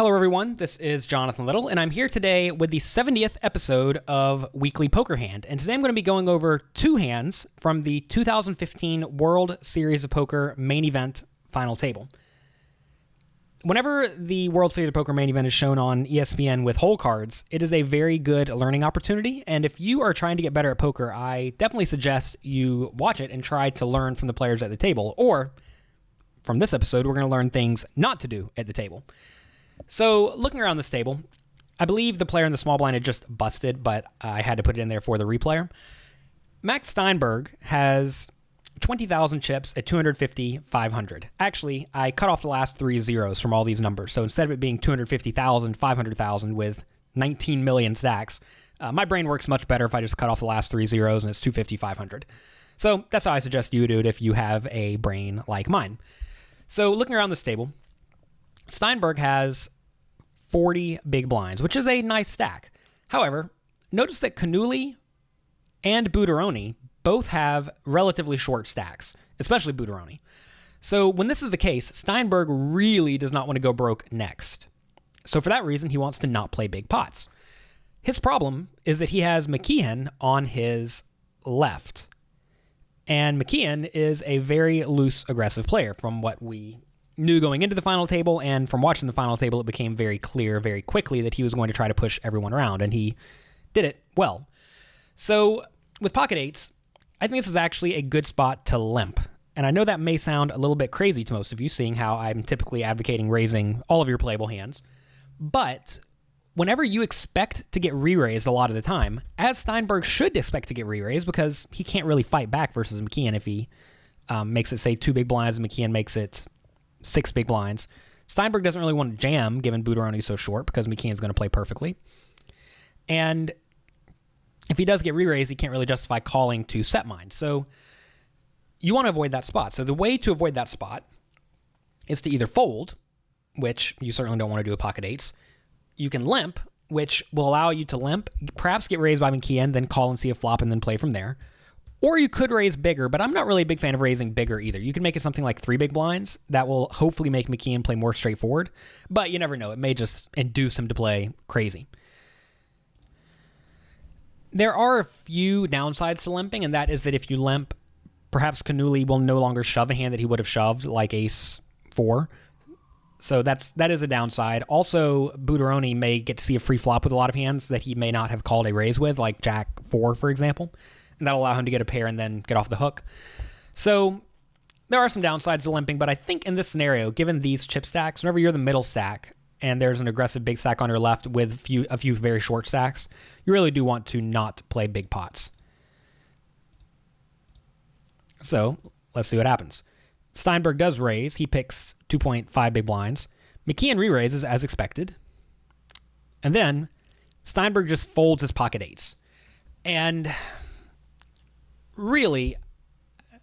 Hello everyone, this is Jonathan Little, and I'm here today with the 70th episode of Weekly Poker Hand. And today I'm going to be going over two hands from the 2015 World Series of Poker main event final table. Whenever the World Series of Poker main event is shown on ESPN with hole cards, it is a very good learning opportunity. And if you are trying to get better at poker, I definitely suggest you watch it and try to learn from the players at the table. Or, from this episode, we're going to learn things not to do at the table. So, looking around this table, I believe the player in the small blind had just busted, but I had to put it in there for the replayer. Max Steinberg has 20,000 chips at 250, 500. Actually, I cut off the last three zeros from all these numbers. So instead of it being 250,000, 500,000 with 19 million stacks, my brain works much better if I just cut off the last three zeros and it's 250, 500. So that's how I suggest you do it if you have a brain like mine. So looking around this table, Steinberg has 40 big blinds, which is a nice stack. However, notice that Cannuli and Buderoni both have relatively short stacks, especially Buderoni. So when this is the case, Steinberg really does not want to go broke next. So for that reason, he wants to not play big pots. His problem is that he has McKeon on his left. And McKeon is a very loose, aggressive player from what we knew going into the final table, and from watching the final table, it became very clear very quickly that he was going to try to push everyone around, and he did it well. So with pocket eights, I think this is actually a good spot to limp. And I know that may sound a little bit crazy to most of you, seeing how I'm typically advocating raising all of your playable hands. But whenever you expect to get re-raised a lot of the time, as Steinberg should expect to get re-raised because he can't really fight back versus McKeon if he makes it, say, 2 big blinds and McKeon makes it 6 big blinds. Steinberg doesn't really want to jam given Buderoni's so short because McKeon's going to play perfectly. And if he does get re-raised, he can't really justify calling to set mine. So you want to avoid that spot. So the way to avoid that spot is to either fold, which you certainly don't want to do with pocket eights. You can limp, which will allow you to limp, perhaps get raised by McKeon, then call and see a flop and then play from there. Or you could raise bigger, but I'm not really a big fan of raising bigger either. You can make it something like 3 big blinds. That will hopefully make McKeon play more straightforward. But you never know. It may just induce him to play crazy. There are a few downsides to limping, and that is that if you limp, perhaps Cannuli will no longer shove a hand that he would have shoved, like ace 4. So that is a downside. Also, Buderoni may get to see a free flop with a lot of hands that he may not have called a raise with, like jack 4, for example. And that'll allow him to get a pair and then get off the hook. So there are some downsides to limping, but I think in this scenario, given these chip stacks, whenever you're the middle stack and there's an aggressive big stack on your left with a few very short stacks, you really do want to not play big pots. So let's see what happens. Steinberg does raise. He picks 2.5 big blinds. McKeon re-raises as expected. And then Steinberg just folds his pocket eights. And really,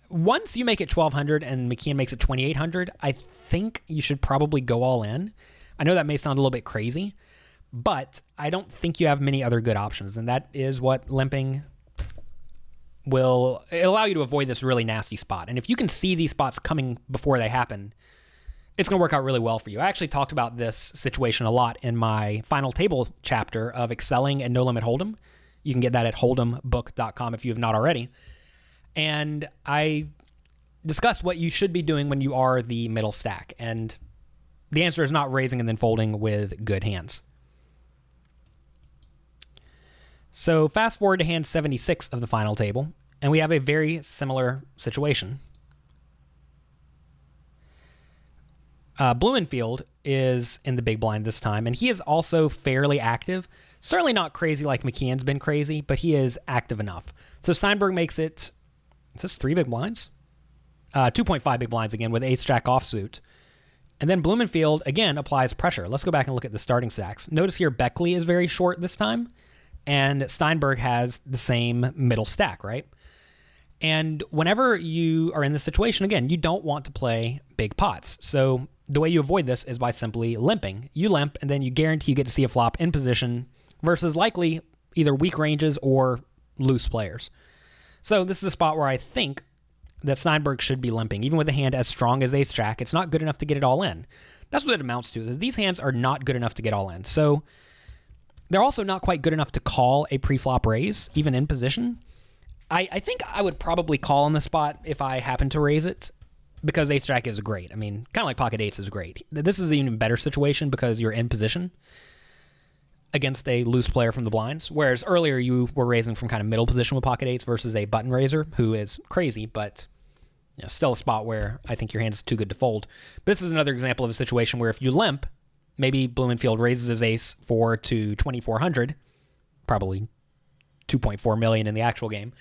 once you make it 1,200 and McKeon makes it 2,800, I think you should probably go all in. I know that may sound a little bit crazy, but I don't think you have many other good options, and that is what limping will allow you to avoid this really nasty spot. And if you can see these spots coming before they happen, it's going to work out really well for you. I actually talked about this situation a lot in my final table chapter of excelling and no limit hold'em. You can get that at hold'embook.com if you have not already. And I discussed what you should be doing when you are the middle stack. And the answer is not raising and then folding with good hands. So fast forward to hand 76 of the final table, and we have a very similar situation. Blumenfield is in the big blind this time, and he is also fairly active. Certainly not crazy like McKeon's been crazy, but he is active enough. So Steinberg makes it, is this 3 big blinds? 2.5 big blinds again with ace-jack offsuit. And then Blumenfield, again, applies pressure. Let's go back and look at the starting stacks. Notice here Beckley is very short this time, and Steinberg has the same middle stack, right? And whenever you are in this situation, again, you don't want to play big pots. So the way you avoid this is by simply limping. You limp, and then you guarantee you get to see a flop in position versus likely either weak ranges or loose players. So this is a spot where I think that Steinberg should be limping. Even with a hand as strong as ace-jack, it's not good enough to get it all in. That's what it amounts to. These hands are not good enough to get all in. So they're also not quite good enough to call a pre-flop raise, even in position. I think I would probably call on the spot if I happen to raise it, because ace jack is great. I mean, kind of like pocket eights is great. This is an even better situation because you're in position against a loose player from the blinds, whereas earlier you were raising from kind of middle position with pocket eights versus a button raiser who is crazy, but still a spot where I think your hand is too good to fold. But this is another example of a situation where if you limp, maybe Blumenfield raises his ace 4 to 2,400, probably 2.4 million in the actual game,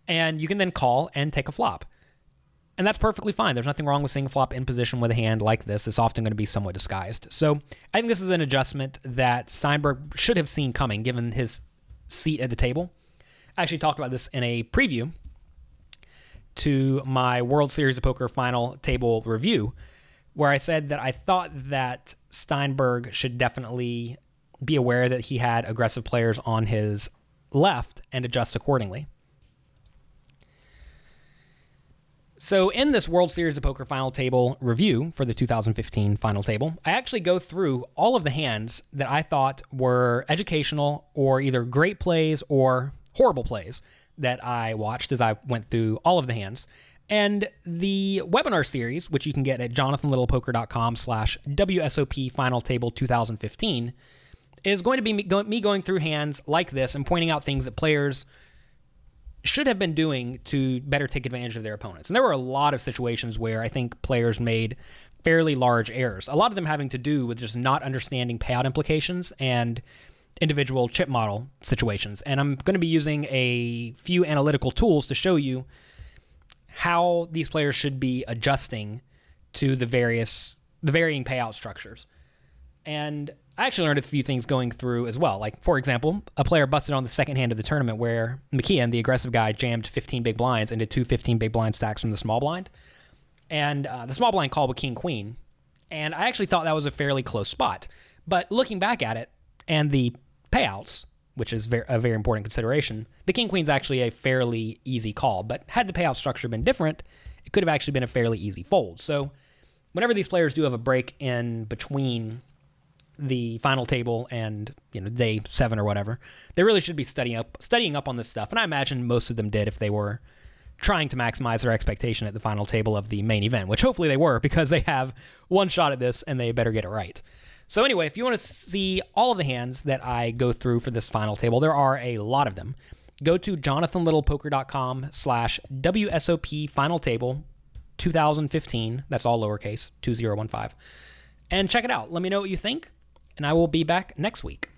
and you can then call and take a flop. And that's perfectly fine. There's nothing wrong with seeing a flop in position with a hand like this. It's often going to be somewhat disguised. So I think this is an adjustment that Steinberg should have seen coming given his seat at the table. I actually talked about this in a preview to my World Series of Poker final table review, where I said that I thought that Steinberg should definitely be aware that he had aggressive players on his left and adjust accordingly. So in this World Series of Poker final table review for the 2015 final table, I actually go through all of the hands that I thought were educational or either great plays or horrible plays that I watched as I went through all of the hands. And the webinar series, which you can get at jonathanlittlepoker.com/WSOP Final Table 2015, is going to be me going through hands like this and pointing out things that players should have been doing to better take advantage of their opponents. And there were a lot of situations where I think players made fairly large errors, a lot of them having to do with just not understanding payout implications and individual chip model situations. And I'm going to be using a few analytical tools to show you how these players should be adjusting to the varying payout structures. And I actually learned a few things going through as well. Like, for example, a player busted on the second hand of the tournament where McKeon, the aggressive guy, jammed 15 big blinds into two 15 big blind stacks from the small blind. And the small blind called with king-queen. And I actually thought that was a fairly close spot. But looking back at it and the payouts, which is a very important consideration, the king-queen's actually a fairly easy call. But had the payout structure been different, it could have actually been a fairly easy fold. So whenever these players do have a break in between the final table and day 7 or whatever, they really should be studying up on this stuff. And I imagine most of them did if they were trying to maximize their expectation at the final table of the main event, which hopefully they were, because they have one shot at this and they better get it right. So anyway, if you want to see all of the hands that I go through for this final table, there are a lot of them. Go to jonathanlittlepoker.com/WSOP Final Table 2015. That's all lowercase, 2015. And check it out. Let me know what you think. And I will be back next week.